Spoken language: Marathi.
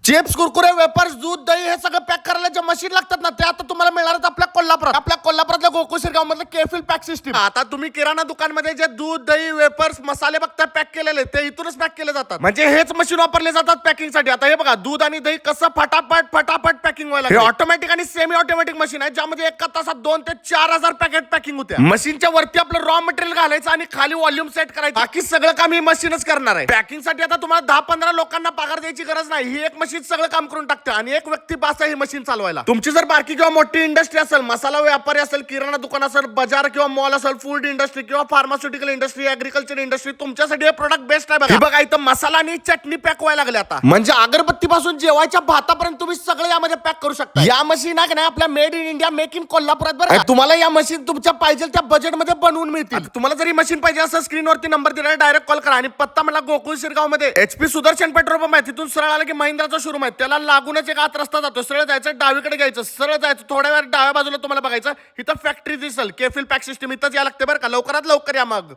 चिप्स, कुरकुरे, वेपर्स, दूध, दही हे सगळं पॅक करायला जे मशीन लागतात ना ते आता तुम्हाला मिळणार आहेत आपल्या कोल्हापुरातल्या गोकुळ शिरगाव मधलं केफिल पॅक सिस्टीम. आता तुम्ही किराणा दुकानमध्ये जे दूध, दही, वेपर्स, मसाले बघता पॅक केलेले ते इथूनच पॅक केले जातात. म्हणजे हेच मशीन वापरले जातात पॅकिंग साठी. आता हे बघा दूध आणि दही कसं फटाफट पॅकिंग व्हायला. हे ऑटोमॅटिक आणि सेमी ऑटोमॅटिक मशीन आहे ज्यामध्ये एका तासात 2 ते 4,000 पॅकेट पॅकिंग होते. मशीनच्या वरती आपलं रॉ मटेरियल घालायचं आणि खाली व्हॉल्यूम सेट करायचं. बाकी सगळं काम ही मशीनच करणार आहे. पॅकिंग साठी आता तुम्हाला 10-15 लोकांना पगार द्यायची गरज नाही. ही एक मशीन सगळं काम करून टाकते आणि एक व्यक्ती बास आहे ही मशीन चालवायला. तुमची जर बारकी किंवा मोठी इंडस्ट्री असेल, मसाला व्यापारी असेल, किराणा दुकान असेल, बाजार किंवा मॉल असेल, फूड इंडस्ट्री किंवा फार्मास्युटिकल इंडस्ट्री, ऍग्रिकल्चर इंडस्ट्री, तुमच्यासाठी हे प्रोडक्ट बेस्ट आहे. बघा इथं मसाला आणि चटणी पॅक व्हायला लागले आता. म्हणजे अगरबत्ती पासून जेवायच्या भातापर्यंत तुम्ही सगळं यामध्ये पॅक करू शकता. या मशीन आहे ना आपल्या made in India, make in कोल्हापुरात बरं. तुम्हाला या मशीन तुमच्या पाहिजे त्या बजेटमध्ये बनवून मिळतील. तुम्हाला जरी मशीन पाहिजे असं स्क्रीनवरती नंबर दिला, डायरेक्ट कॉल करा. आणि पत्ता मला गोकुळ शिरगाव मध्ये HP सुदर्शन पेट्रोल पंप आहे. तिथून सरळ आला की महिंद्राचा शोरूम आहे. त्याला लागूनच एक आत रस्ता जातो. सरळ जायचं, डावीकडे घ्यायचं, सरळ जायचं. थोड्या वेळ डाव्या बाजूला तुम्हाला बघायचं इथं फॅक्टरी दिसेल. केफिल पॅक सिस्टीम इथंच या लागते बरं का. लवकरात लवकर या मग.